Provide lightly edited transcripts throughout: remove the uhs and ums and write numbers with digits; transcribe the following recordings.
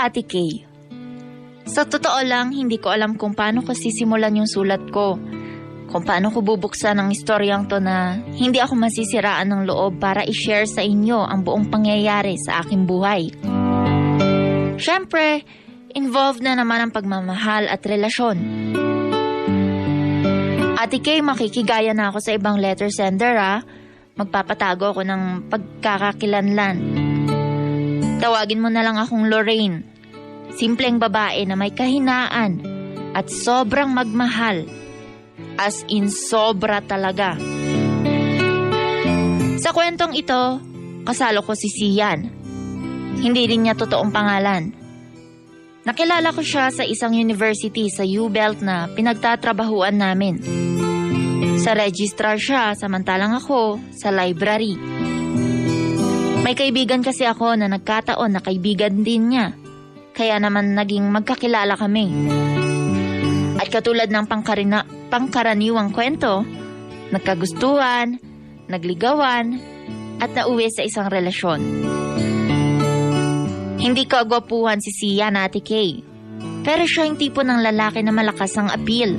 Ate Kay. Sa totoo lang, hindi ko alam kung paano ko sisimulan yung sulat ko. Kung paano ko bubuksan ang istoryang to na hindi ako masisiraan ng loob para i-share sa inyo ang buong pangyayari sa aking buhay. Siyempre, involved na naman ang pagmamahal at relasyon. Ate Kay, makikigaya na ako sa ibang letter sender Magpapatago ako ng pagkakakilanlan. Tawagin mo na lang akong Lorraine. Simpleng babae na may kahinaan at sobrang magmahal. As in sobra talaga. Sa kwentong ito, kasalo ko si Sian. Hindi rin niya totoong pangalan. Nakilala ko siya sa isang university sa U-Belt na pinagtatrabahuan namin. Sa registrar siya, samantalang ako sa library. May kaibigan kasi ako na nagkataon na kaibigan din niya. Kaya naman naging magkakilala kami. At katulad ng pangkaraniwang kwento, nagkagustuhan, nagligawan, at nauwi sa isang relasyon. Hindi ko agwapuhan si Sian, Ate Kay. Pero siya yung tipo ng lalaki na malakas ang appeal.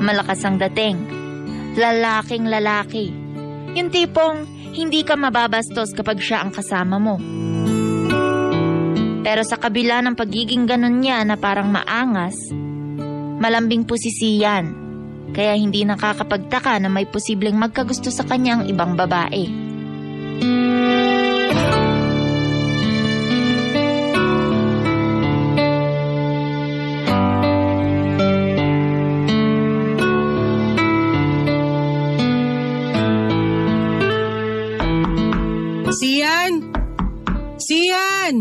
Malakas ang dating. Lalaking lalaki. Yung tipong hindi ka mababastos kapag siya ang kasama mo. Pero sa kabila ng pagiging ganon niya na parang maangas, malambing po si Sian. Kaya hindi nakakapagtaka na may posibleng magkagusto sa kanya ang ibang babae. Sian! Sian!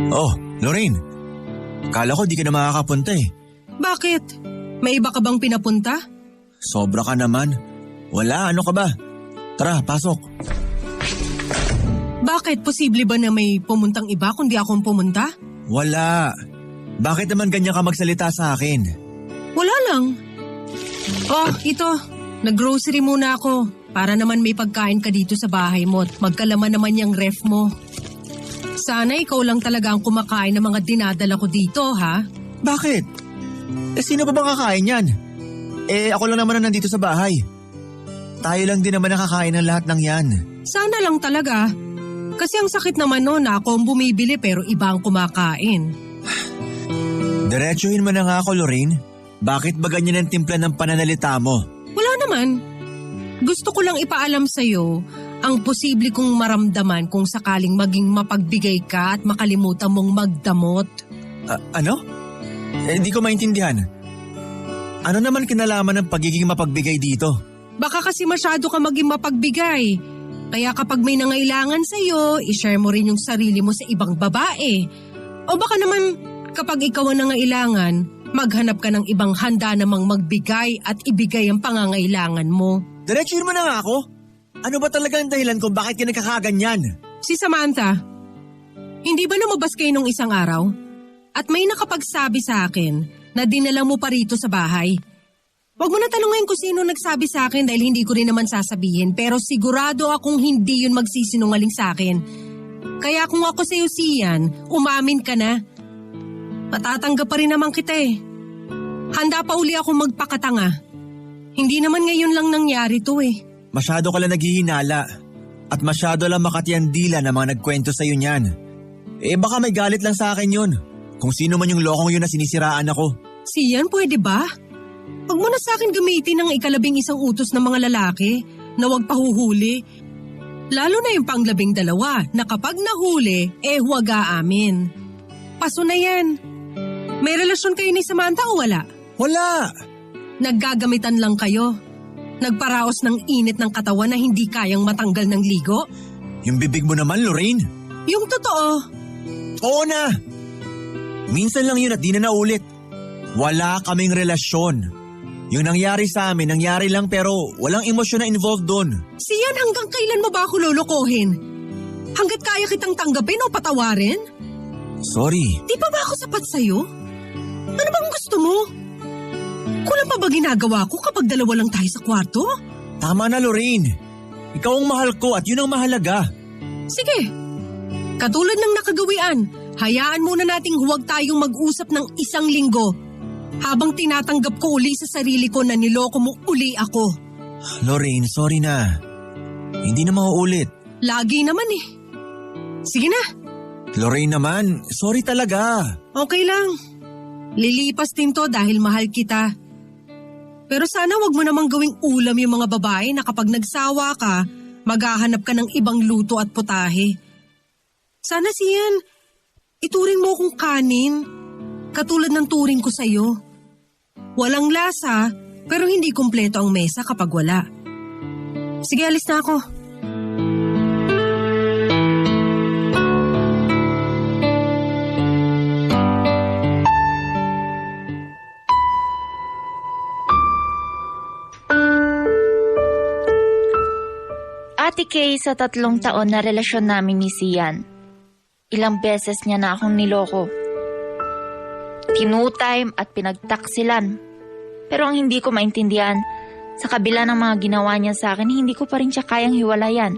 Oh, Lorraine. Kala ko di ka na makakapunta eh. Bakit? May iba ka bang pinapunta? Sobra ka naman. Wala, ano ka ba? Tara, pasok. Bakit? Posible ba na may pumuntang iba kundi akong pumunta? Wala. Bakit naman ganyan ka magsalita sa akin? Wala lang. Oh, ito. Nag-grocery muna ako. Para naman may pagkain ka dito sa bahay mo at magkalaman naman yung ref mo. Sana ikaw lang talaga ang kumakain ng mga dinadala ko dito, ha? Bakit? Sino ba bang kakain yan? Ako lang naman ang nandito sa bahay. Tayo lang din naman nakakain ng lahat ng yan. Sana lang talaga. Kasi ang sakit naman noon na ako ang bumibili pero iba ang kumakain. Diretsuhin mo na nga ako, Lorraine. Bakit ba ganyan ang timpla ng pananalita mo? Wala naman. Gusto ko lang ipaalam sa'yo ang posible kong maramdaman kung sakaling maging mapagbigay ka at makalimutan mong magdamot. Ano? Hindi ko maintindihan. Ano naman kinalaman ng pagiging mapagbigay dito? Baka kasi masyado ka maging mapagbigay. Kaya kapag may nangailangan sa'yo, ishare mo rin yung sarili mo sa ibang babae. O baka naman kapag ikaw ang nangailangan, maghanap ka ng ibang handa namang magbigay at ibigay ang pangangailangan mo. Diretsuhin mo na nga ako. Ano ba talaga ang dahilan kung bakit ka nagkakaganyan? Si Samantha, hindi ba lumabas kayo nung isang araw? At may nakapagsabi sa akin na dinala mo pa rito sa bahay. Huwag mo na tanungin kung sino nagsabi sa akin dahil hindi ko rin naman sasabihin pero sigurado akong hindi yun magsisinungaling sa akin. Kaya kung ako sa'yo, Sian, umamin ka na. Matatanggap pa rin naman kita eh. Handa pa uli akong magpakatanga. Hindi naman ngayon lang nangyari to eh. Masyado ka lang naghihinala at masyado lang makatiyandila na mga nagkwento sa'yo niyan. Baka may galit lang sa akin yun. Kung sino man yung lokong yun na sinisiraan ako. Sian, pwede ba? Huwag mo na sa akin gamitin ang ikalabing isang utos ng mga lalaki na huwag pahuhuli. Lalo na yung pang-12 na kapag nahuli, huwag aamin. Paso na yan. May relasyon kayo ni Samantha o wala? Wala! Naggagamitan lang kayo. Nagparaos ng init ng katawan na hindi kayang matanggal ng ligo. Yung bibig mo naman, Lorraine. Yung totoo. Oo na! Minsan lang yun at di na naulit. Wala kaming relasyon. Yung nangyari sa amin, nangyari lang pero walang emosyon na involved doon. Siyan, hanggang kailan mo ba ako lolokohin? Hanggat kaya kitang tanggapin o patawarin? Sorry. Di pa ba ako sapat sa'yo? Ano bang gusto mo? Kulang pa ba ginagawa ko kapag dalawa lang tayo sa kwarto? Tama na, Lorraine. Ikaw ang mahal ko at yun ang mahalaga. Sige. Katulad ng nakagawian, hayaan muna nating huwag tayong mag-usap ng 1 linggo habang tinatanggap ko uli sa sarili ko na niloko mo uli ako. Lorraine, sorry na. Hindi na mauulit. Lagi naman eh. Sige na, Lorraine naman, sorry talaga. okay lang. Lilipas din to dahil mahal kita. Pero sana wag mo namang gawing ulam yung mga babae na kapag nagsawa ka, maghahanap ka ng ibang luto at putahe. Sana siyan, ituring mo kong kanin, katulad ng turing ko sa'yo. Walang lasa, pero hindi kumpleto ang mesa kapag wala. Sige, alis na ako. Ate Kay, sa 3 taon na relasyon namin ni Sian, ilang beses niya na akong niloko. Tinutime at pinagtaksilan. Pero ang hindi ko maintindihan, sa kabila ng mga ginawa niya sa akin, hindi ko pa rin siya kayang hiwalayan.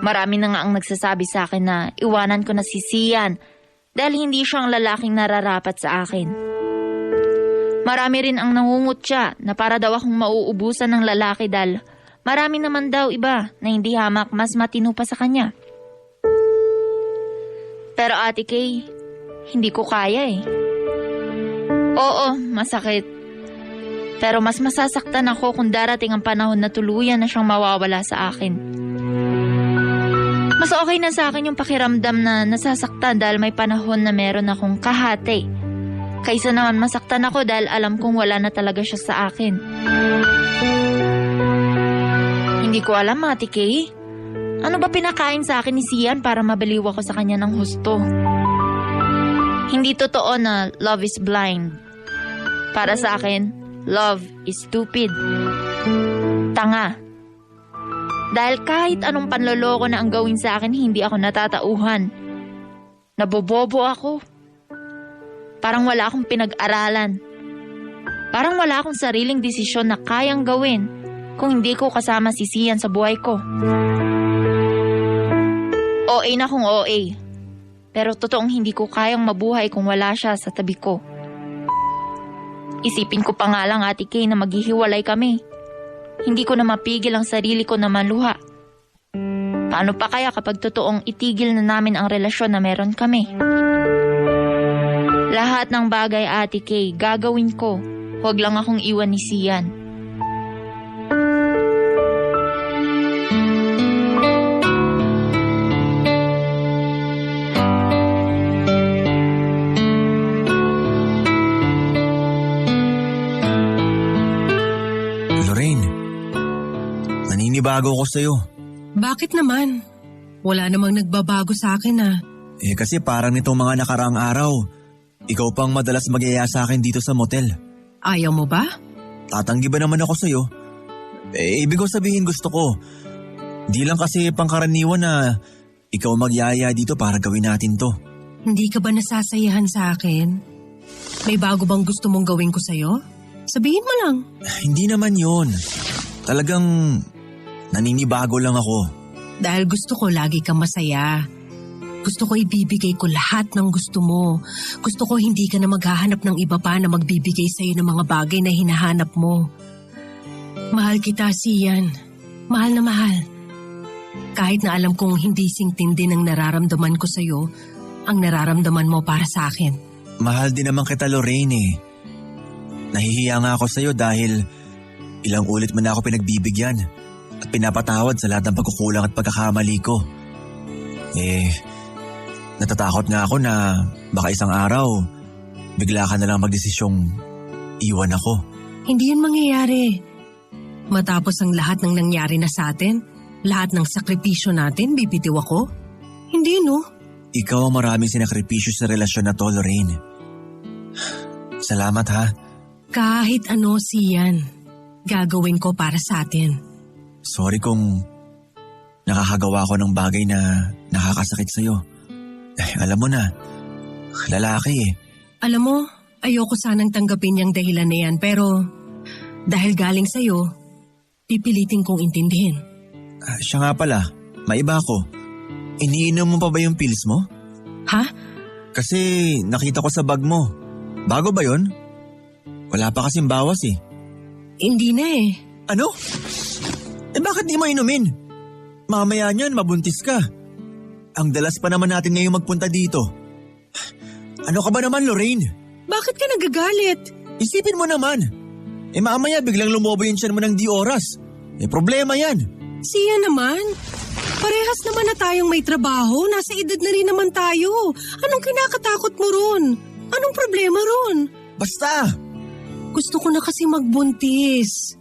Marami na nga ang nagsasabi sa akin na iwanan ko na si Sian dahil hindi siya ang lalaking nararapat sa akin. Marami rin ang nangungutya na para daw akong mauubusan ng lalaki dahil marami naman daw iba na hindi hamak mas matino pa sa kanya. Pero Ate Kay, hindi ko kaya eh. Oo, masakit. Pero mas masasaktan ako kung darating ang panahon na tuluyan na siyang mawawala sa akin. Mas okay na sa akin yung pakiramdam na nasasaktan dahil may panahon na meron akong kahati. Kaysa naman masaktan ako dahil alam kong wala na talaga siya sa akin. Hindi ko alam, Ate Kay. Ano ba pinakain sa akin ni Sian para mabaliw ako sa kanya ng husto? Hindi totoo na love is blind. Para sa akin, love is stupid. Tanga. Dahil kahit anong panloloko na ang gawin sa akin, hindi ako natatauhan. Nabobobo ako. Parang wala akong pinag-aralan. Parang wala akong sariling desisyon na kayang gawin kung hindi ko kasama si Sian sa buhay ko. OA na kung OA. Pero totoong hindi ko kayang mabuhay kung wala siya sa tabi ko. Isipin ko pa nga lang, Ate Kay, na maghihiwalay kami. Hindi ko na mapigil ang sarili ko na maluha. Paano pa kaya kapag totoong itigil na namin ang relasyon na meron kami? Lahat ng bagay, Ate Kay, gagawin ko. Huwag lang akong iwan ni Sian. Lorraine, naninibago ko sa'yo. Bakit naman? Wala namang nagbabago sa akin ah. Kasi parang nitong mga nakaraang araw, ikaw pang madalas magyaya sa akin dito sa motel. Ayaw mo ba? Tatanggi ba naman ako sa'yo? Ibig ko sabihin gusto ko. Di lang kasi pangkaraniwan na ikaw magyaya dito para gawin natin to. Hindi ka ba nasasayahan sa akin? May bago bang gusto mong gawin ko sa'yo? Sabihin mo lang. Hindi naman yun. Talagang naninibago lang ako. Dahil gusto ko lagi kang masaya. Gusto ko ibibigay ko lahat ng gusto mo. Gusto ko hindi ka na maghahanap ng iba pa na magbibigay sa'yo ng mga bagay na hinahanap mo. Mahal kita, Sian. Mahal na mahal. Kahit na alam kong hindi singtindi ng nararamdaman ko sa'yo, ang nararamdaman mo para sa akin. Mahal din naman kita, Lorraine eh. Nahihiya nga ako sa'yo dahil ilang ulit mo na ako pinagbibigyan at pinapatawad sa lahat ng pagkukulang at pagkakamali ko. Natatakot nga ako na baka isang araw bigla ka na lang magdesisyong iwan ako. Hindi yun mangyayari. Matapos ang lahat ng nangyari na sa atin, lahat ng sakripisyo natin, bibitiw ako? Hindi, no? Ikaw ang maraming sinakripisyo sa relasyon na to, Lorraine. Salamat ha. Kahit ano, Sian, gagawin ko para sa atin. Sorry kung nakakagawa ko ng bagay na nakakasakit sa'yo. Alam mo na, lalaki eh. Alam mo, ayoko sanang tanggapin yung dahilan na yan, pero dahil galing sa'yo, pipilitin kong intindihin. Siya nga pala, may iba ako. Iniinom mo pa ba yung pills mo? Ha? Kasi nakita ko sa bag mo. Bago ba yon? Wala pa kasing bawas eh. Hindi na eh. Ano? Bakit di mo inumin? Mamaya niyan, mabuntis ka. Ang dalas pa naman natin ngayong magpunta dito. Ano ka ba naman, Lorraine? Bakit ka nagagalit? Isipin mo naman. Mamaya biglang lumobo yung tiyan mo ng di oras. Problema yan. Siya naman. Parehas naman na tayong may trabaho. Nasa edad na rin naman tayo. Anong kinakatakot mo ron? Anong problema ron? Basta! Gusto ko na kasi magbuntis.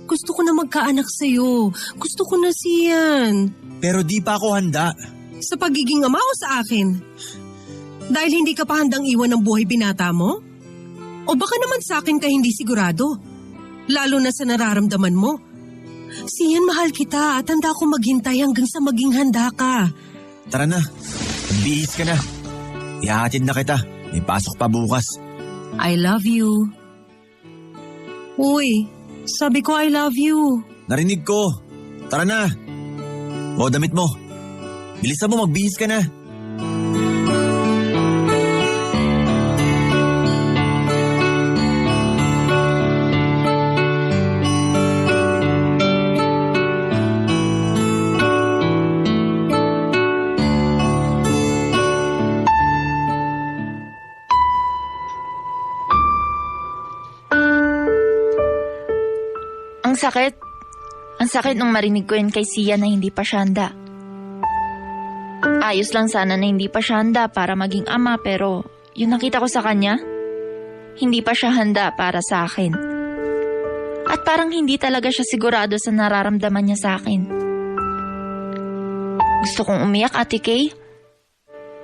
Gusto ko na magkaanak sa'yo. Gusto ko na siyan. Pero di pa ako handa. Sa pagiging ama o sa akin? Dahil hindi ka pa handang iwan ng buhay binata mo? O baka naman sa akin ka hindi sigurado? Lalo na sa nararamdaman mo. Siyan, mahal kita at handa ko maghintay hanggang sa maging handa ka. Tara na. Bihis ka na. Ihahatid na kita. May pasok pa bukas. I love you. Uy, sabi ko I love you. Narinig ko. Tara na. O, damit mo. Bilisan mo, magbihis ka na. Ang sakit. Ang sakit nung marinig ko yun kay Sia na hindi pa siya handa. Ayos lang sana na hindi pa siya handa para maging ama pero yung nakita ko sa kanya, hindi pa siya handa para sa akin. At parang hindi talaga siya sigurado sa nararamdaman niya sa akin. Gusto kong umiyak, Ate Kay.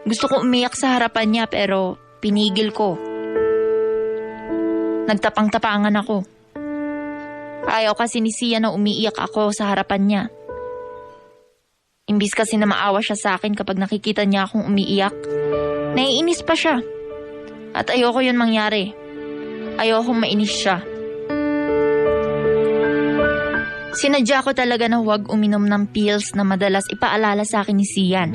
Gusto kong umiyak sa harapan niya pero pinigil ko. Nagtapang-tapangan ako. Ayaw kasi ni Sia na umiiyak ako sa harapan niya. Imbis kasi na maawa siya sa akin kapag nakikita niya akong umiiyak, naiinis pa siya. At ayoko yun mangyari. Ayokong mainis siya. Sinadya ko talaga na huwag uminom ng pills na madalas ipaalala sa akin ni Sian.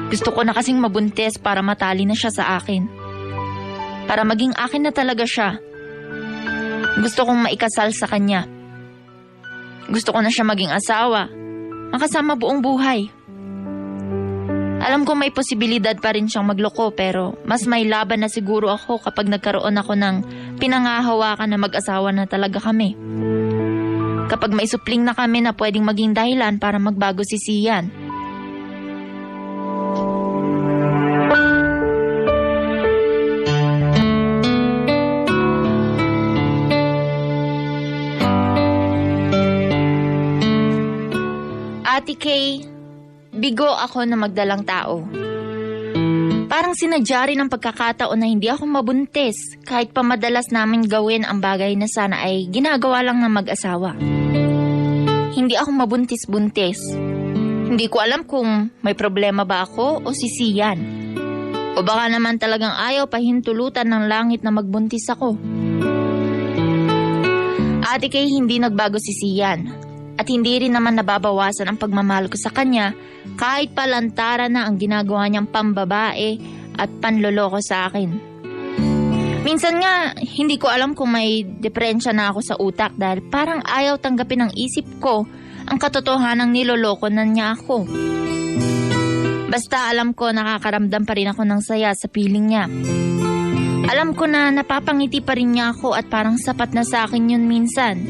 Gusto ko na kasing mabuntis para matali na siya sa akin. Para maging akin na talaga siya. Gusto kong maikasal sa kanya. Gusto ko na siya maging asawa. Makasama buong buhay. Alam ko may posibilidad pa rin siyang magloko pero mas may laban na siguro ako kapag nagkaroon ako ng pinangahawakan na mag-asawa na talaga kami. Kapag may supling na kami na pwedeng maging dahilan para magbago si Sian. Ate Kay, bigo ako na magdalang tao. Parang sinadya rin ang pagkakataon na hindi ako mabuntis kahit pa madalas namin gawin ang bagay na sana ay ginagawa lang ng mag-asawa. Hindi ako mabuntis-buntis. Hindi ko alam kung may problema ba ako o si Sian. O baka naman talagang ayaw pahintulutan ng langit na magbuntis ako. Ate Kay, hindi nagbago si Sian. At hindi rin naman nababawasan ang pagmamahal ko sa kanya kahit palantara na ang ginagawa niyang pambabae at panloloko sa akin. Minsan nga, hindi ko alam kung may depresya na ako sa utak dahil parang ayaw tanggapin ng isip ko ang katotohanang niloloko na niya ako. Basta alam ko nakakaramdam pa rin ako ng saya sa piling niya. Alam ko na napapangiti pa rin niya ako at parang sapat na sa akin yun minsan.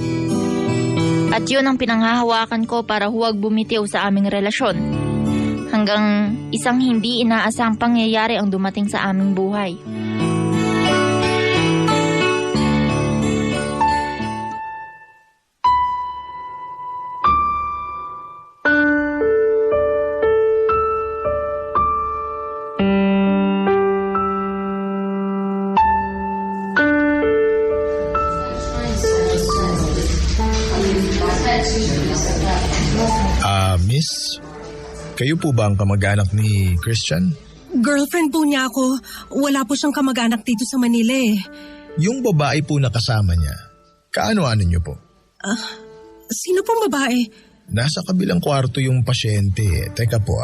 At yun ang pinanghahawakan ko para huwag bumitiw sa aming relasyon. Hanggang isang hindi inaasahang pangyayari ang dumating sa aming buhay. Miss, kayo po ba ang kamag-anak ni Christian? Girlfriend po niya ako. Wala po siyang kamag-anak dito sa Manila eh. Yung babae po na kasama niya, kaano-ano niyo po? Sino pong babae? nasa kabilang kwarto yung pasyente. Teka po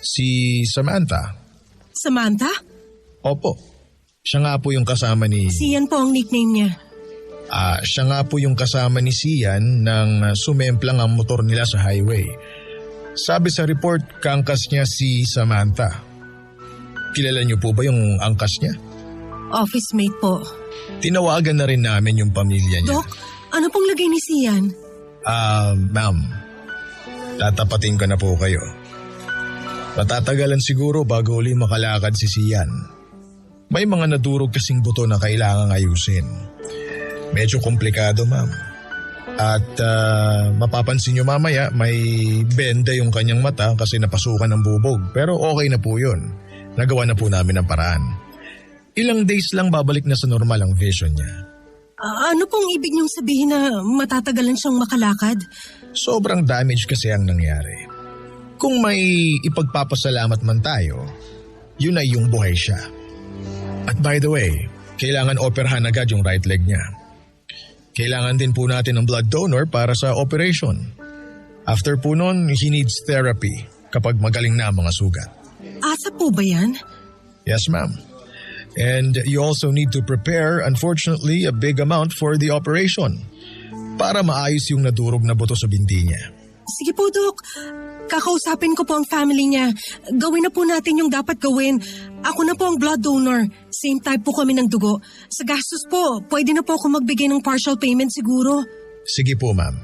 si Samantha. Samantha? Opo, siya nga po yung kasama ni... Sian po ang nickname niya. Siya nga po yung kasama ni Sian nang sumemplang ang motor nila sa highway. Sabi sa report, kangkas niya si Samantha. Kilala niyo po ba yung angkas niya? Office mate po. Tinawagan na rin namin yung pamilya niya. Dok, ano pong lagay ni Sian? Ma'am, tatapatin ko na po kayo. Matatagalan siguro bago uli makalakad si Sian. May mga nadurog kasing buto na kailangang ayusin. Medyo komplikado, ma'am. At mapapansin nyo mamaya, may benda yung kanyang mata kasi napasukan ng bubog. Pero okay na po yun. Nagawa na po namin ang paraan. Ilang days lang babalik na sa normal ang vision niya. Ano pong ibig niyong sabihin na matatagalan siyang makalakad? Sobrang damage kasi ang nangyari. Kung may ipagpapasalamat man tayo, yun ay yung buhay siya. At by the way, kailangan operahan agad yung right leg niya. Kailangan din po natin ng blood donor para sa operation. After po nun, he needs therapy kapag magaling na ang mga sugat. Asa po ba yan? Yes, ma'am. And you also need to prepare, unfortunately, a big amount for the operation para maayos yung nadurog na buto sa binti niya. Sige po, Dok. Kakausapin ko po ang family niya. Gawin na po natin yung dapat gawin. Ako na po ang blood donor. Same type po kami ng dugo. Sa gastos po, pwede na po ako magbigay ng partial payment siguro. Sige po, ma'am.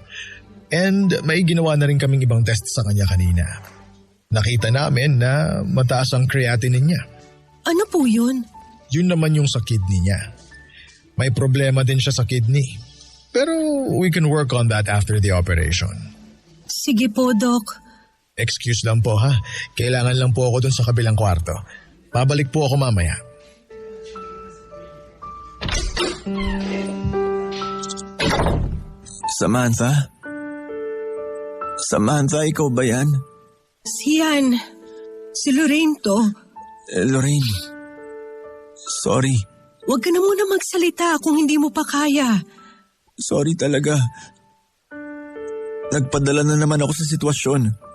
And may ginawa na rin kaming ibang test sa kanya kanina. Nakita namin na mataas ang creatinine niya. Ano po yun? Yun naman yung sa kidney niya. May problema din siya sa kidney. Pero we can work on that after the operation. Sige po, Doc. Excuse lang po ha. Kailangan lang po ako dun sa kabilang kwarto. Pabalik po ako mamaya. Samantha? Samantha, ikaw ba yan? Sian. Si Lorraine to. Lorraine. Sorry. Huwag ka na muna magsalita kung hindi mo pa kaya. Sorry talaga. Nagpadala na naman ako sa sitwasyon.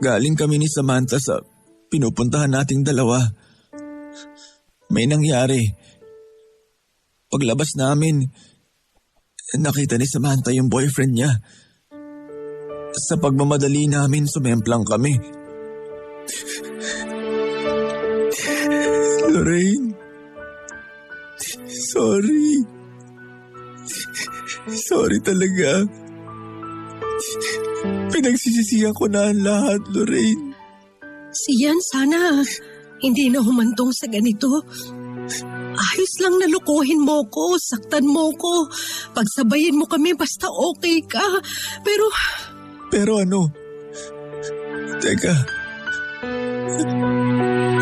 Galing kami ni Samantha sa pinupuntahan nating dalawa. May nangyari. Paglabas namin, nakita ni Samantha yung boyfriend niya. Sa pagmamadali namin, sumemplang kami. Lorraine. Sorry. Sorry talaga. Pinagsisisihan ko na ang lahat, Lorraine. Sian, sana hindi na humantong sa ganito. Ayos lang na lukuhin mo ko, saktan mo ko. Pagsabayin mo kami basta okay ka. Pero ano? Teka.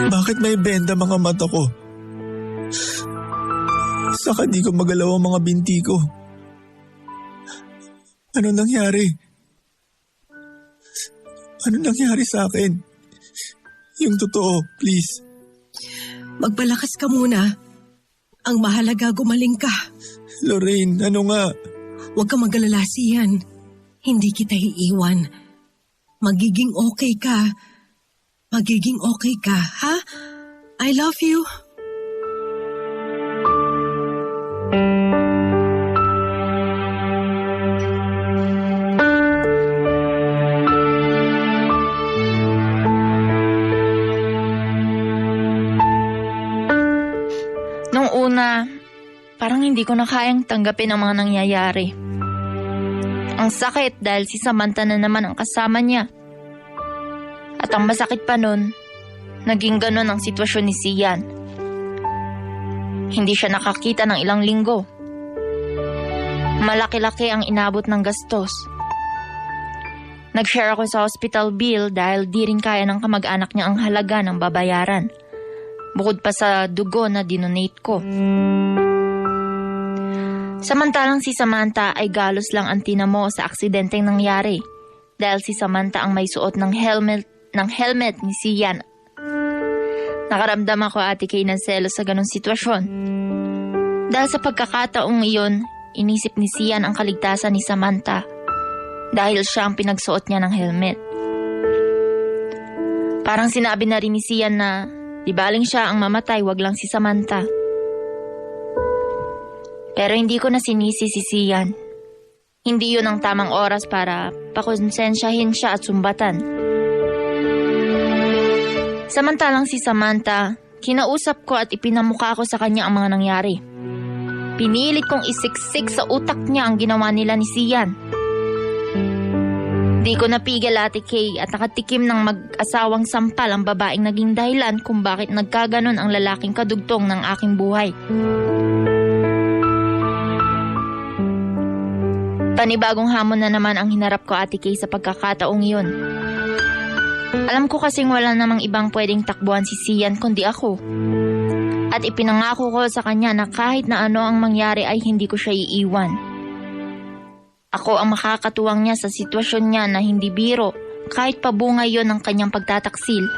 Bakit may benda mga mata ko? Saka di ko magalaw ang mga binti ko. Ano nangyari? Ano nangyari sa akin? Yung totoo, please. magpalakas ka muna. Ang mahalaga gumaling ka. Lorraine, ano nga? Huwag ka mag-alala, Sian. Hindi kita iiwan. Magiging okay ka. Magiging okay ka, ha? I love you. Nung una, parang hindi ko na kayang tanggapin ang mga nangyayari. Ang sakit dahil si Samantha na naman ang kasama niya. At ang masakit pa nun, naging ganon ang sitwasyon ni Sian. Hindi siya nakakita ng ilang linggo. Malaki-laki ang inabot ng gastos. Nag-share ako sa hospital bill dahil di rin kaya ng kamag-anak niya ang halaga ng babayaran. Bukod pa sa dugo na dinonate ko. Samantalang si Samantha ay galos lang ang tinamo sa aksidenteng nangyari dahil si Samantha ang may suot ng helmet ni Sian. Nakaramdam ako, Ate Kay, ng selos sa ganong sitwasyon. Dahil sa pagkakataong iyon, inisip ni Sian ang kaligtasan ni Samantha dahil siya ang pinagsuot niya ng helmet. Parang sinabi na rin ni Sian na di baling siya ang mamatay, wag lang si Samantha. Pero hindi ko na sinisi si Sian. Hindi yun ang tamang oras para pakonsensyahin siya at sumbatan. Samantalang si Samantha, kinausap ko at ipinamukha ko sa kanya ang mga nangyari. Pinilit kong isiksik sa utak niya ang ginawa nila ni Sian. Di ko napigil, Ate Kay, at nakatikim ng mag-asawang sampal ang babaeng naging dahilan kung bakit nagkaganon ang lalaking kadugtong ng aking buhay. Panibagong hamon na naman ang hinarap ko, Ate Kay, sa pagkakataong iyon. Alam ko kasing wala namang ibang pwedeng takbuhan si Sian kundi ako. At ipinangako ko sa kanya na kahit na ano ang mangyari ay hindi ko siya iiwan. Ako ang makakatuwang niya sa sitwasyon niya na hindi biro kahit pabunga yon ng kanyang pagtataksil.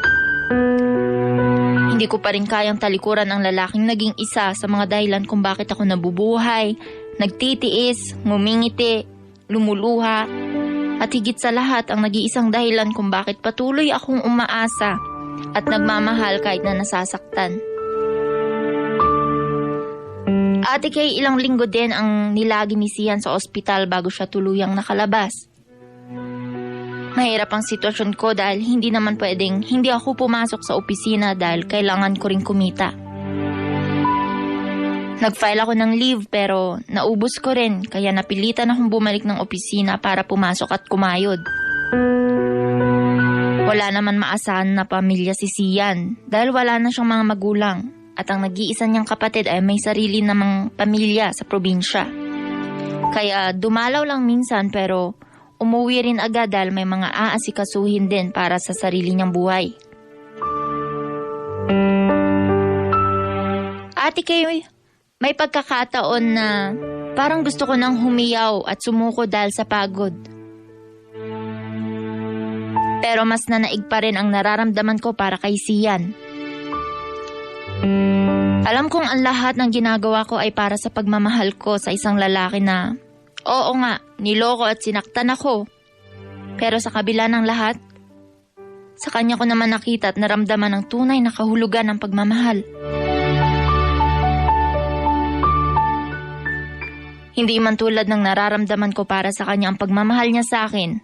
Hindi ko pa rin kayang talikuran ang lalaking naging isa sa mga dahilan kung bakit ako nabubuhay, nagtitiis, ngumingiti, lumuluha, at higit sa lahat ang nag-iisang dahilan kung bakit patuloy akong umaasa at nagmamahal kahit na nasasaktan. Ate Kay, ilang linggo din ang nilagi ni Sian sa ospital bago siya tuluyang nakalabas. Mahirap ang sitwasyon ko dahil hindi naman pwedeng hindi ako pumasok sa opisina dahil kailangan ko ring kumita. Nag-file ako ng leave pero naubos ko rin kaya napilitan akong bumalik ng opisina para pumasok at kumayod. Wala naman maasahan na pamilya si Sian dahil wala na siyang mga magulang. At ang nag-iisa niyang kapatid ay may sarili namang pamilya sa probinsya. Kaya dumalaw lang minsan pero umuwi rin agad dahil may mga aasikasuhin din para sa sarili niyang buhay. Ate Kay, may pagkakataon na parang gusto ko nang humiyaw at sumuko dahil sa pagod. Pero mas nanaig pa rin ang nararamdaman ko para kay Sian. Alam kong ang lahat ng ginagawa ko ay para sa pagmamahal ko sa isang lalaki na, oo nga, niloko at sinaktan ako. Pero sa kabila ng lahat, sa kanya ko naman nakita at naramdaman ang tunay na kahulugan ng pagmamahal. Hindi man tulad ng nararamdaman ko para sa kanya ang pagmamahal niya sa akin.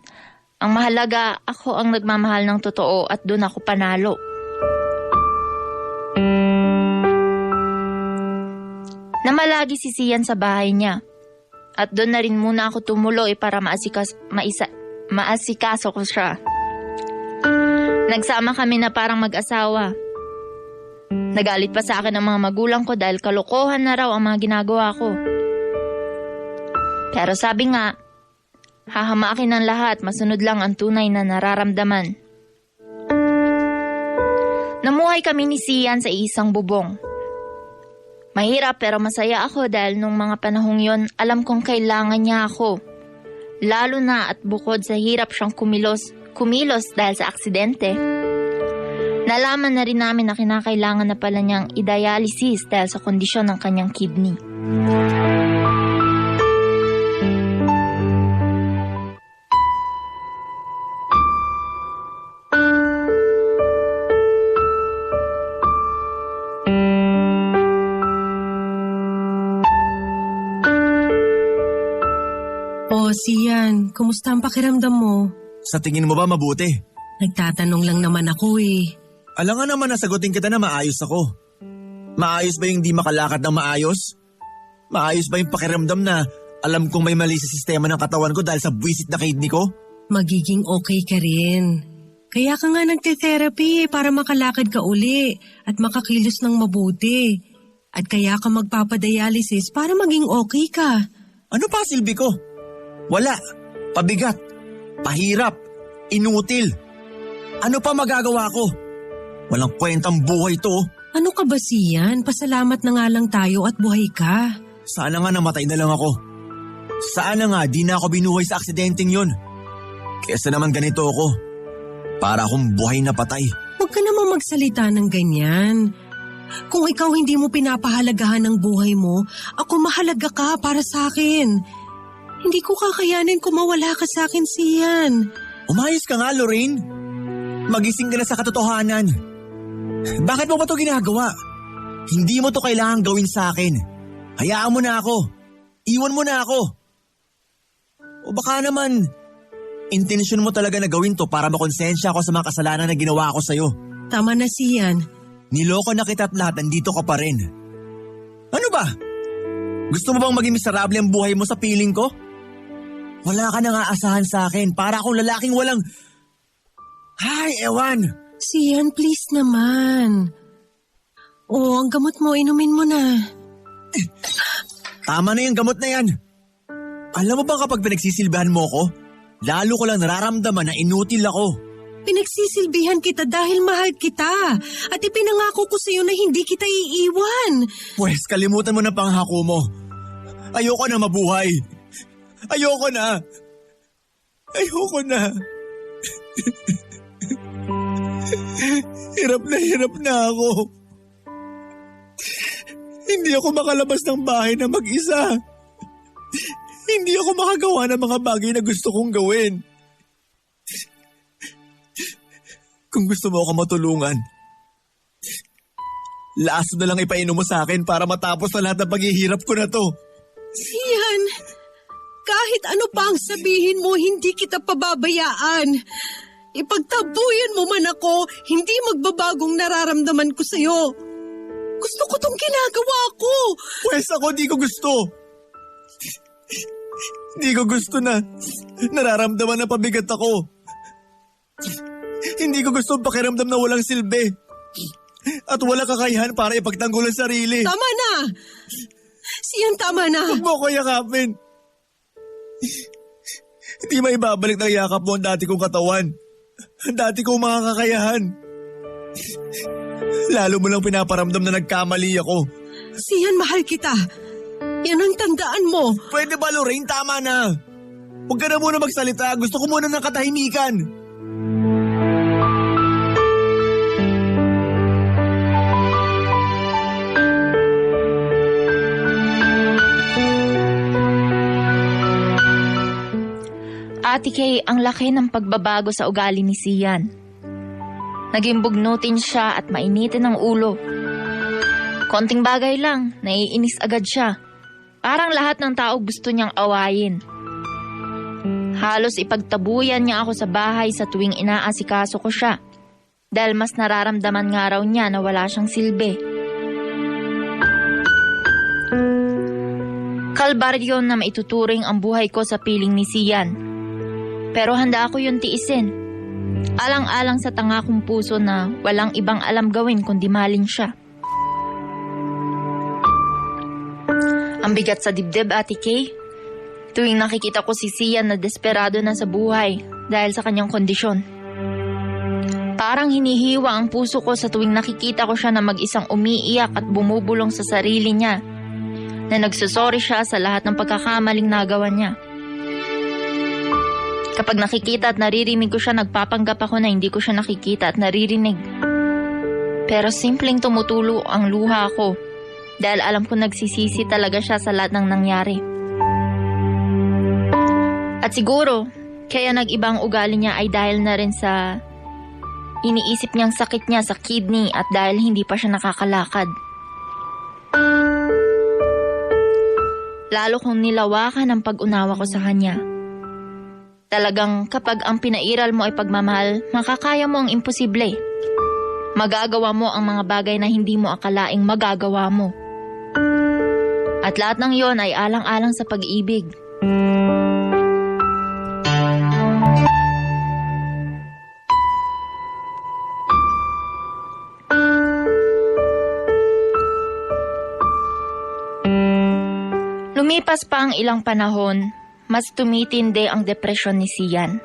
Ang mahalaga, ako ang nagmamahal ng totoo at doon ako panalo. Namalagi si Sian sa bahay niya. At doon na rin muna ako tumuloy para maasikaso ko siya. Nagsama kami na parang mag-asawa. Nagalit pa sa akin ang mga magulang ko dahil kalokohan na raw ang mga ginagawa ko. Pero sabi nga, hahamakin ng lahat, masunod lang ang tunay na nararamdaman. Namuhay kami ni Sian sa isang bubong. Mahirap pero masaya ako dahil nung mga panahong yon, alam kong kailangan niya ako. Lalo na at bukod sa hirap siyang kumilos dahil sa aksidente. Nalaman na rin namin na kinakailangan na pala niyang i-dialysis dahil sa kondisyon ng kanyang kidney. Sian, kumusta ang pakiramdam mo? Sa tingin mo ba mabuti? Nagtatanong lang naman ako eh. Alangan naman na sagutin kita na maayos ako. Maayos ba yung di makalakad ng maayos? Maayos ba yung pakiramdam na alam kong may mali sa sistema ng katawan ko dahil sa buwisit na kidney ko? Magiging okay ka rin. Kaya ka nga nagte-therapy para makalakad ka uli at makakilos ng mabuti. At kaya ka magpapadialysis para maging okay ka. Ano pa silbi ko? Wala. Pabigat. Pahirap. Inutil. Ano pa magagawa ko? Walang kwentang buhay to. Ano ka ba, Sian? Pasalamat na nga lang tayo at buhay ka. Sana nga namatay na lang ako. Sana nga di na ako binuhay sa aksidenteng yun. Kesa naman ganito ako. Para akong buhay na patay. Huwag ka naman magsalita ng ganyan. Kung ikaw hindi mo pinapahalagahan ng buhay mo, ako mahalaga ka para sa akin. Hindi ko kakayanin kung mawala ka sa akin, Sian. Umayos ka nga, Lorraine. Magising ka na sa katotohanan. Bakit mo ba ito ginagawa? Hindi mo to kailangang gawin sa akin. Hayaan mo na ako. Iwan mo na ako. O baka naman, intensyon mo talaga na gawin to para makonsensya ako sa mga kasalanan na ginawa ko sa'yo. Tama na, Sian. Niloko na kita at lahat, nandito ka pa rin. Ano ba? Gusto mo bang maging miserable ang buhay mo sa piling ko? Wala ka nang aasahan sa akin para akong lalaking walang... Hay, ewan! Sian, please naman. Oo, ang gamot mo, inumin mo na. Tama na yung gamot na yan. Alam mo ba kapag pinagsisilbihan mo ko, lalo ko lang nararamdaman na inutil ako. Pinagsisilbihan kita dahil mahal kita. At ipinangako ko sa'yo na hindi kita iiwan. Pwes, kalimutan mo na pangako mo. Ayoko na mabuhay. Ayoko na. Ayoko na. Hirap na ako. Hindi ako makalabas ng bahay na mag-isa. Hindi ako makagawa ng mga bagay na gusto kong gawin. Kung gusto mo ako matulungan, laso na lang ipainom mo sa akin para matapos na lahat ng paghihirap ko na to. Sian, kahit ano pa ang sabihin mo, hindi kita pababayaan. Ipagtabuyan mo man ako, hindi magbabagong nararamdaman ko sa'yo. Gusto ko tong ginagawa ko. Pwes ako di ko gusto. Di ko gusto na nararamdaman na pabigat ako. Hindi ko gusto ang pakiramdam na walang silbi. At wala kakayahan para ipagtanggol ang sarili. Tama na! Siyan, tama na! Huwag mo ko yakapin. Hindi maibabalik ng yakap mo ang dati kong katawan. Ang dati kong mga kakayahan. Lalo mo lang pinaparamdam na nagkamali ako. Siyan, mahal kita. Yan ang tandaan mo. Pwede ba, Lorraine? Tama na. Huwag ka na muna magsalita. Gusto ko muna ng katahimikan. Ate Kay, ang laki ng pagbabago sa ugali ni Sian. Naging bugnutin siya at mainitin ang ulo. Konting bagay lang, naiinis agad siya. Parang lahat ng tao gusto niyang awayin. Halos ipagtabuyan niya ako sa bahay sa tuwing inaasikaso ko siya. Dahil mas nararamdaman nga raw niya na wala siyang silbi. Kalbaryo na maituturing ang buhay ko sa piling ni Sian. Pero handa ako yung tiisin. Alang-alang sa tanga kong puso na walang ibang alam gawin kundi mahalin siya. Ang bigat sa dibdib, Ate Kay. Tuwing nakikita ko si Sian na desperado na sa buhay dahil sa kanyang kondisyon. Parang hinihiwa ang puso ko sa tuwing nakikita ko siya na mag-isang umiiyak at bumubulong sa sarili niya. Na nagsusori siya sa lahat ng pagkakamaling nagawa niya. Kapag nakikita at naririnig ko siya, nagpapanggap ako na hindi ko siya nakikita at naririnig. Pero simpleng tumutulo ang luha ko dahil alam ko nagsisisi talaga siya sa lahat ng nangyari. At siguro, kaya nag-ibang ugali niya ay dahil na rin sa iniisip niyang sakit niya sa kidney at dahil hindi pa siya nakakalakad. Lalo kong nilawakan ang pag-unawa ko sa kanya. Talagang kapag ang pinairal mo ay pagmamahal, makakaya mo ang imposible. Magagawa mo ang mga bagay na hindi mo akalaing magagawa mo. At lahat ng yon ay alang-alang sa pag-ibig. Lumipas pa ang ilang panahon, mas tumitindi ang depresyon ni Sian.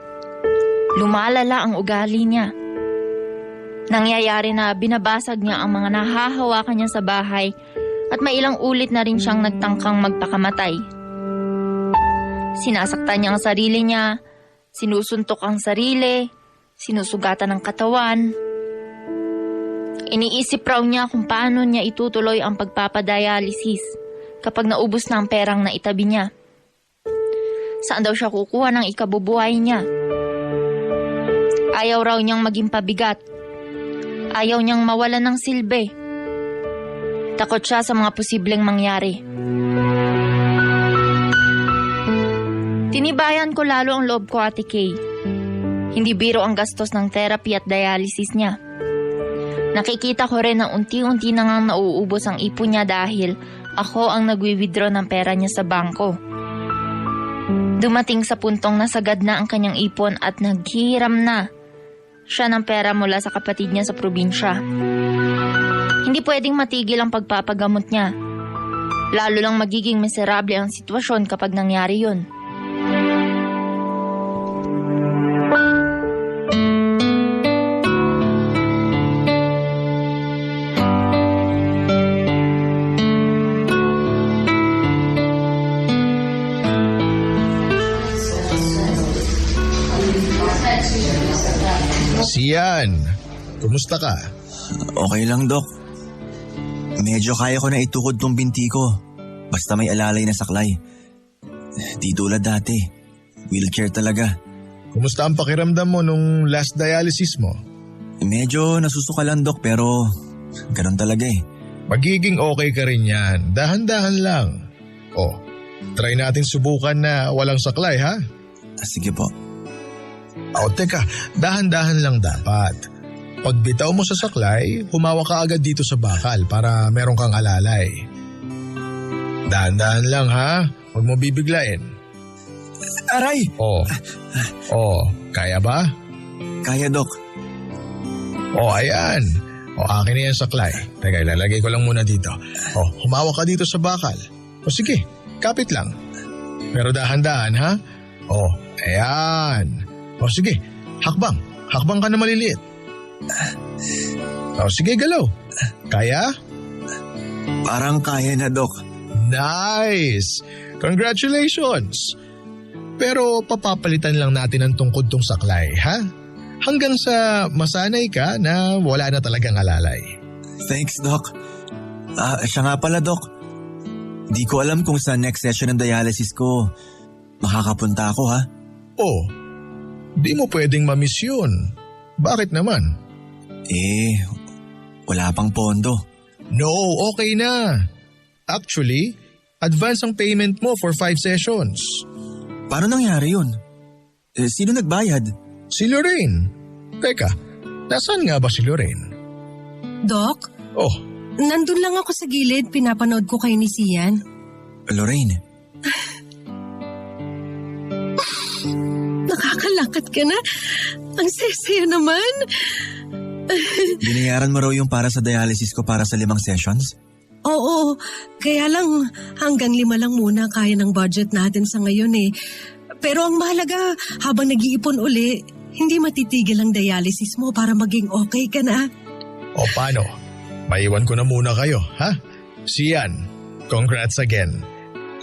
Lumalala ang ugali niya. Nangyayari na binabasag niya ang mga nahahawakan niya sa bahay at may ilang ulit na rin siyang nagtangkang magpakamatay. Sinasaktan niya ang sarili niya, sinusuntok ang sarili, sinusugatan ang katawan. Iniisip raw niya kung paano niya itutuloy ang pagpapadialysis kapag naubos na ang perang naitabi niya. Saan daw siya kukuha ng ikabubuhay niya? Ayaw raw niyang maging pabigat. Ayaw niyang mawalan ng silbi. Takot siya sa mga posibleng mangyari. Tinibayan ko lalo ang loob ko, Ate Kay. Hindi biro ang gastos ng therapy at dialysis niya. Nakikita ko rin na unti-unti na ngang nauubos ang ipon niya dahil ako ang nagwi-withdraw ng pera niya sa bangko. Dumating sa puntong nasagad na ang kanyang ipon at naghihiram na siya ng pera mula sa kapatid niya sa probinsya. Hindi pwedeng matigil ang pagpapagamot niya. Lalo lang magiging miserable ang sitwasyon kapag nangyari yun. Sian, kumusta ka? Okay lang, Dok. Medyo kaya ko na itukod tong binti ko. Basta may alalay na saklay. Di tulad dati. Wheelchair talaga. Kumusta ang pakiramdam mo nung last dialysis mo? Medyo nasusuka lang, Dok, pero ganun talaga eh. Magiging okay ka rin yan. Dahan-dahan lang. Oh, try natin subukan na walang saklay, ha? Sige po. Teka, dahan-dahan lang dapat. Pag bitaw mo sa saklay, humawa ka agad dito sa bakal para meron kang alalay. Dahan-dahan lang, ha? Huwag mo bibiglain. Aray! Kaya ba? Kaya, Dok. Ayan. Akin na yan saklay. Teka, ilalagay ko lang muna dito. Humawa ka dito sa bakal. Sige, kapit lang. Pero dahan-dahan, ha? Ayan. Sige, hakbang. Hakbang ka na maliliit. Sige, galaw. Kaya? Parang kaya na, Dok. Nice! Congratulations! Pero papapalitan lang natin ang tungkod tong saklay, ha? Hanggang sa masanay ka na wala na talagang alalay. Thanks, Doc. Siya nga pala, Doc. Di ko alam kung sa next session ng dialysis ko makakapunta ako, ha? Di mo pwedeng mamiss yun. Bakit naman? Wala pang pondo. No, okay na. Actually, advance ang payment mo for 5 sessions. Paano nangyari yun? Sino nagbayad? Si Lorraine. Teka, nasaan nga ba si Lorraine? Doc, nandun lang ako sa gilid, pinapanood ko kayo ni Sian. Lorraine. Nakakalakad ka na. Ang sesaya naman. Binayaran mo raw yung para sa dialysis ko para sa 5 sessions? Oo, kaya lang hanggang 5 lang muna kaya ng budget natin sa ngayon eh. Pero ang mahalaga, habang nag-iipon uli, hindi matitigil ang dialysis mo para maging okay ka na. Paano? Maiwan ko na muna kayo, ha? Sian, congrats again.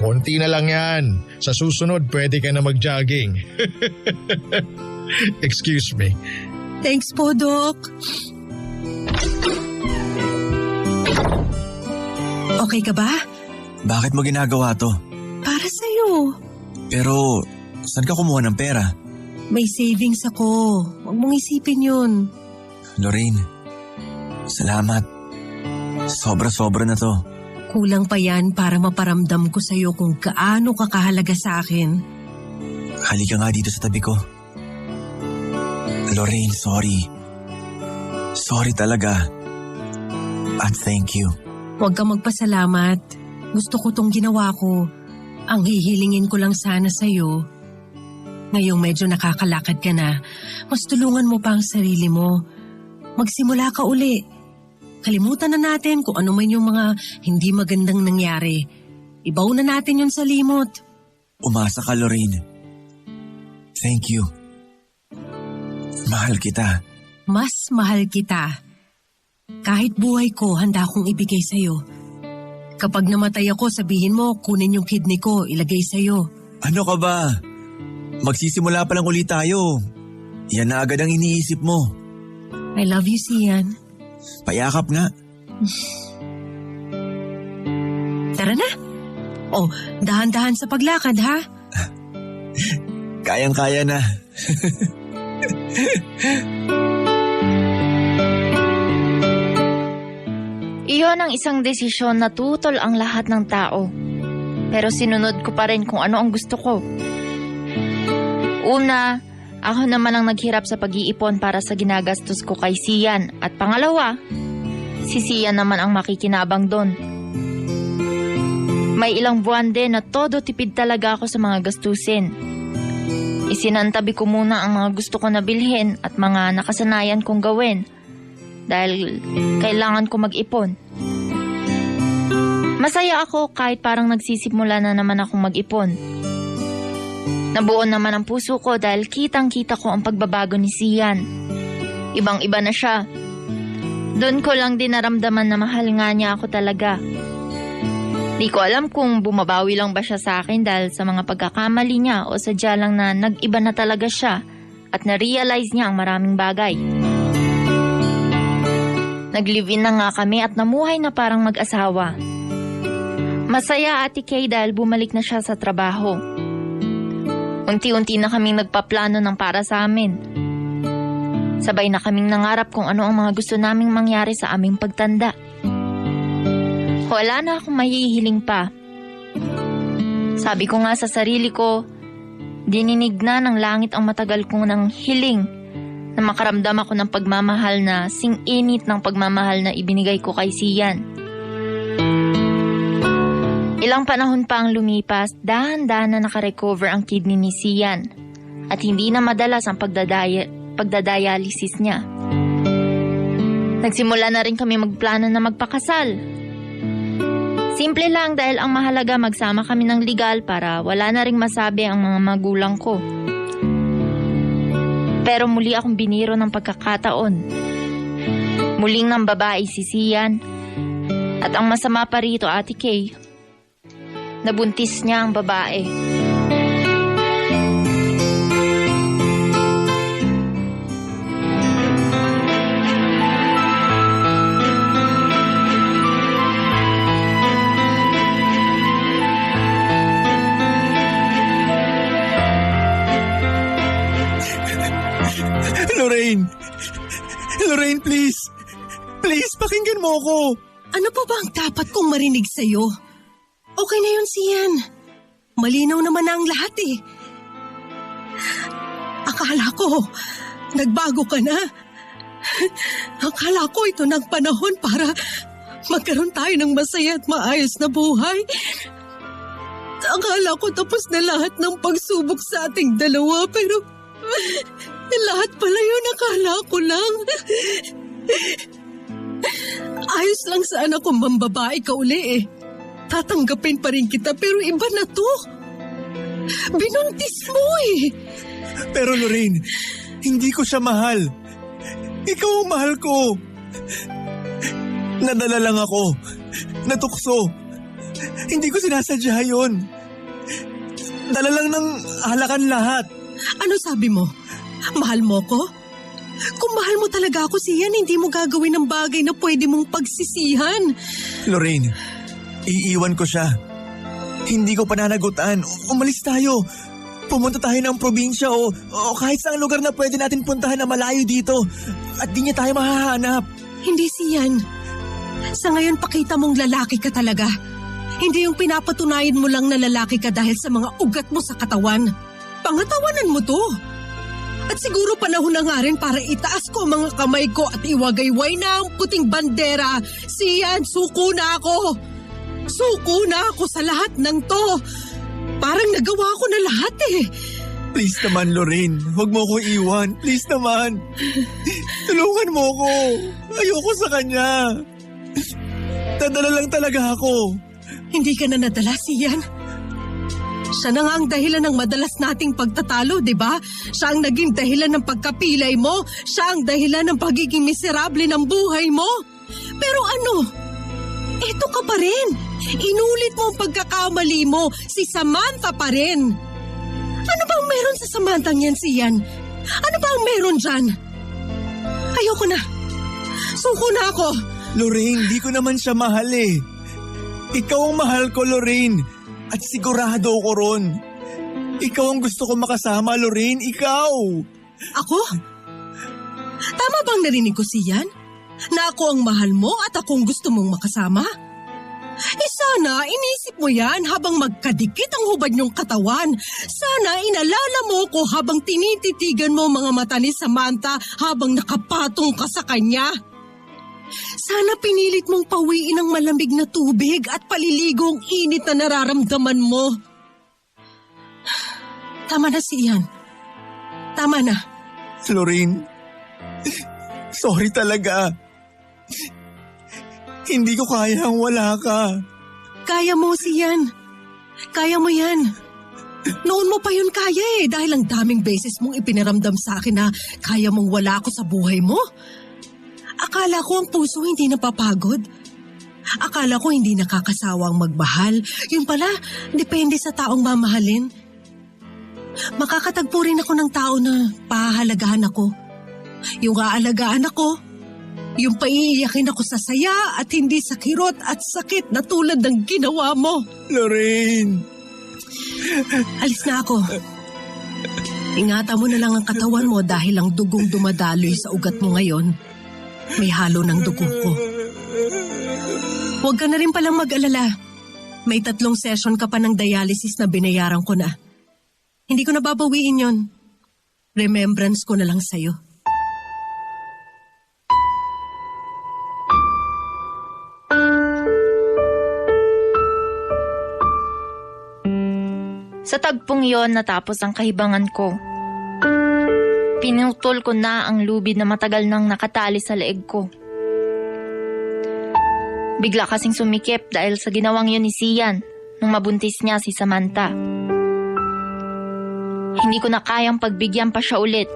Konti na lang yan. Sa susunod, pwede ka na mag-jogging. Excuse me. Thanks po, Doc. Okay ka ba? Bakit mo ginagawa to? Para sa'yo. Pero, saan ka kumuha ng pera? May savings ako. Huwag mong isipin yun. Lorraine, salamat. Sobra-sobra na to. Kulang pa yan para maparamdam ko sa'yo kung gaano ka kahalaga sa akin. Halika nga dito sa tabi ko. Lorraine, sorry. Sorry talaga. At thank you. Huwag ka magpasalamat. Gusto ko tong ginawa ko. Ang hihilingin ko lang sana sa'yo. Ngayong medyo nakakalakad ka na, mas tulungan mo pa ang sarili mo. Magsimula ka uli. Kalimutan na natin kung ano man yung mga hindi magandang nangyari. Ibaw na natin yun sa limot. Umasa ka, Lorraine. Thank you. Mahal kita. Mas mahal kita. Kahit buhay ko, handa akong ibigay sa'yo. Kapag namatay ako, sabihin mo, kunin yung kidney ko, ilagay sa'yo. Ano ka ba? Magsisimula pa lang ulit tayo. Yan na agad ang iniisip mo. I love you, Sian. Payakap nga. Tara na. Oh, dahan-dahan sa paglakad ha. Kayang-kaya na. Iyon ang isang desisyon na tutol ang lahat ng tao. Pero sinunod ko pa rin kung ano ang gusto ko. Una, ako naman ang naghirap sa pag-iipon para sa ginagastos ko kay Sian. At pangalawa, si Sian naman ang makikinabang doon. May ilang buwan din na todo tipid talaga ako sa mga gastusin. Isinantabi ko muna ang mga gusto ko na bilhin at mga nakasanayan kong gawin dahil kailangan ko mag-ipon. Masaya ako kahit parang nagsisimula na naman akong mag-ipon. Nabuo naman ang puso ko dahil kitang-kita ko ang pagbabago ni Sian. Ibang-iba na siya. Doon ko lang din naramdaman na mahal nga niya ako talaga. Di ko alam kung bumabawi lang ba siya sa akin dahil sa mga pagkakamali niya o sadya lang na nag-iba na talaga siya at na-realize niya ang maraming bagay. Nag-live-in na nga kami at namuhay na parang mag-asawa. Masaya Ate Kay dahil bumalik na siya sa trabaho. Unti-unti na kaming nagpaplano ng para sa amin. Sabay na kaming nangarap kung ano ang mga gusto naming mangyari sa aming pagtanda. Wala na akong mahihiling pa. Sabi ko nga sa sarili ko, dininig na ng langit ang matagal kong nang hiling na makaramdam ako ng pagmamahal na sing-init ng pagmamahal na ibinigay ko kay Sian. Ilang panahon pa ang lumipas, dahan-dahan na nakarecover ang kidney ni Sian at hindi na madalas ang pagdadialysis niya. Nagsimula na rin kami magplano na magpakasal. Simple lang dahil ang mahalaga magsama kami ng legal para wala na ring masabi ang mga magulang ko. Pero muli akong biniro ng pagkakataon. Muling ng babae si Sian. At ang masama pa rito, Ate Kay, nabuntis niya ang babae. Lorraine, please. Please, pakinggan mo ako. Ano pa ba ang dapat kong marinig sa'yo? Okay na yun, Sian. Malinaw naman na ang lahat eh. Akala ko, nagbago ka na. Akala ko ito ng panahon para magkaroon tayo ng masaya at maayos na buhay. Akala ko tapos na lahat ng pagsubok sa ating dalawa pero lahat pala yun akala ko lang. Ayos lang sana kung mambabae ka uli eh. Tatanggapin pa rin kita pero iba na to. Binuntis mo eh. Pero Lorraine, hindi ko siya mahal. Ikaw ang mahal ko. Nadala lang ako. Natukso. Hindi ko sinasadya yun. Dala lang ng halakan lahat. Ano sabi mo? Mahal mo ko? Kung mahal mo talaga ako, Sian, hindi mo gagawin ng bagay na pwede mong pagsisihan. Lorraine, iiwan ko siya. Hindi ko pananagutan. Umalis tayo. Pumunta tayo ng probinsya o kahit saang lugar na pwede natin puntahan na malayo dito. At di niya tayo mahahanap. Hindi, Sian. Sa ngayon, pakita mong lalaki ka talaga. Hindi yung pinapatunayan mo lang na lalaki ka dahil sa mga ugat mo sa katawan. Pangatawanan mo to. At siguro panahon na nga rin para itaas ko ang mga kamay ko at iwagayway na ang puting bandera. Sian, suko na ako. Suko na ako sa lahat ng to. Parang nagawa ko na lahat eh. Please naman, Lorraine. Huwag mo ko iwan. Please naman. Tulungan mo ko. Ayoko sa kanya. Nadala lang talaga ako. Hindi ka na nadala, Sian. Siya na nga ang dahilan ng madalas nating pagtatalo, di ba? Siya ang naging dahilan ng pagkapilay mo. Siya ang dahilan ng pagiging miserable ng buhay mo. Pero ano? Eto ka pa rin. Inulit mo ang pagkakamali mo. Si Samantha pa rin. Ano bang meron sa Samantha yan, Sian? Ano bang meron dyan? Ayoko na. Suko na ako! Lorraine, di ko naman siya mahal eh. Ikaw ang mahal ko, Lorraine. At sigurado ko ron. Ikaw ang gusto ko makasama, Lorraine. Ikaw! Ako? Tama bang narinig ko siyan? Na ako ang mahal mo at akong gusto mong makasama? Sana inisip mo yan habang magkadikit ang hubad niyong katawan. Sana inalala mo ko habang tinititigan mo mga mata ni Samantha habang nakapatong ka sa kanya. Sana pinilit mong pawiin ang malamig na tubig at paliligo ang init na nararamdaman mo. Tama na siyan. Tama na. Lorraine, sorry talaga. Hindi ko kayang wala ka. Kaya mo siyan. Kaya mo yan. Noon mo pa yun kaya dahil ang daming beses mong ipinaramdam sa akin na kaya mong wala ako sa buhay mo. Akala ko ang puso hindi napapagod. Akala ko hindi nakakasawang magmahal. Yun pala, depende sa taong mamahalin. Makakatagpo rin ako ng tao na pahahalagahan ako. Yung aalagaan ako, yung paiiyakin ako sa saya at hindi sa kirot at sakit na tulad ng ginawa mo. Lorraine! Alis na ako. Ingatan mo na lang ang katawan mo dahil ang dugong dumadaloy sa ugat mo ngayon, may halo ng dugo ko. Huwag ka na rin palang mag-alala. May 3 session ka pa ng dialysis na binayaran ko na. Hindi ko na babawiin yon. Remembrance ko na lang sa'yo. Sa tagpong yon natapos ang kahibangan ko. Pinutol ko na ang lubid na matagal nang nakatali sa leeg ko. Bigla kasing sumikip dahil sa ginawang yun ni Sian nung mabuntis niya si Samantha. Hindi ko na kayang pagbigyan pa siya ulit.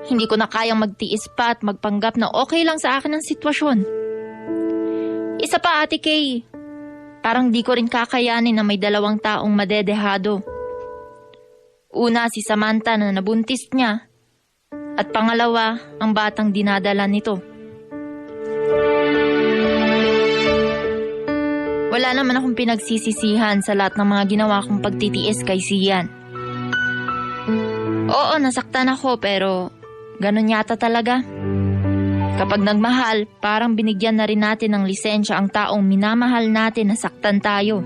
Hindi ko na kayang magtiis pa at magpanggap na okay lang sa akin ang sitwasyon. Isa pa, Ate Kay, parang di ko rin kakayanin na may 2 taong madedehado. Una, si Samantha na nabuntis niya. At pangalawa, ang batang dinadala nito. Wala naman akong pinagsisisihan sa lahat ng mga ginawa kong pagtitiis kay Sian. Oo, nasaktan ako pero ganun yata talaga. Kapag nagmahal, parang binigyan na rin natin ng lisensya ang taong minamahal natin na saktan tayo.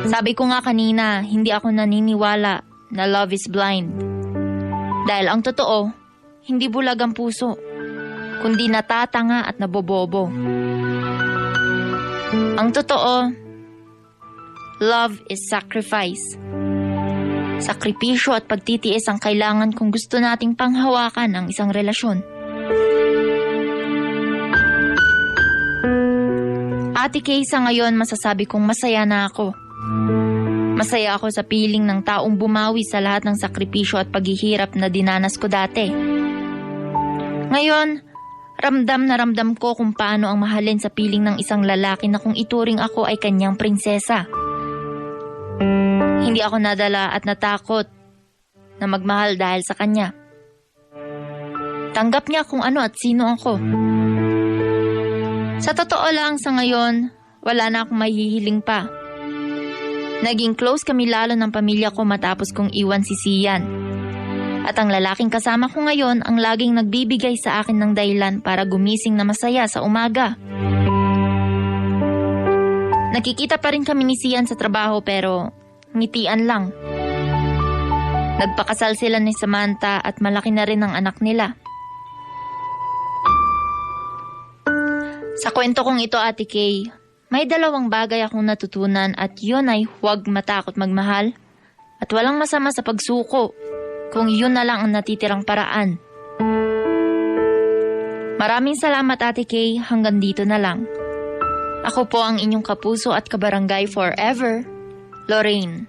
Sabi ko nga kanina, hindi ako naniniwala na love is blind. Dahil ang totoo, hindi bulag ang puso, kundi natatanga at nabobobo. Ang totoo, love is sacrifice. Sakripisyo at pagtitiis ang kailangan kung gusto nating panghawakan ang isang relasyon. Ate Kay, sa ngayon masasabi kong masaya na ako. Masaya ako sa piling ng taong bumawi sa lahat ng sakripisyo at paghihirap na dinanas ko dati. Ngayon, ramdam na ramdam ko kung paano ang mahalin sa piling ng isang lalaki na kung ituring ako ay kanyang prinsesa. Hindi ako nadala at natakot na magmahal dahil sa kanya. Tanggap niya kung ano at sino ako. Sa totoo lang, sa ngayon, wala na akong mahihiling pa. Naging close kami lalo ng pamilya ko matapos kong iwan si Sian. At ang lalaking kasama ko ngayon ang laging nagbibigay sa akin ng dahilan para gumising na masaya sa umaga. Nakikita pa rin kami ni Sian sa trabaho pero ngitian lang. Nagpakasal sila ni Samantha at malaki na rin ang anak nila. Sa kwento kong ito, Ate Kay, may 2 bagay akong natutunan at yun ay huwag matakot magmahal at walang masama sa pagsuko kung yun na lang ang natitirang paraan. Maraming salamat, Ate Kay, hanggang dito na lang. Ako po ang inyong kapuso at kabarangay forever, Lorraine.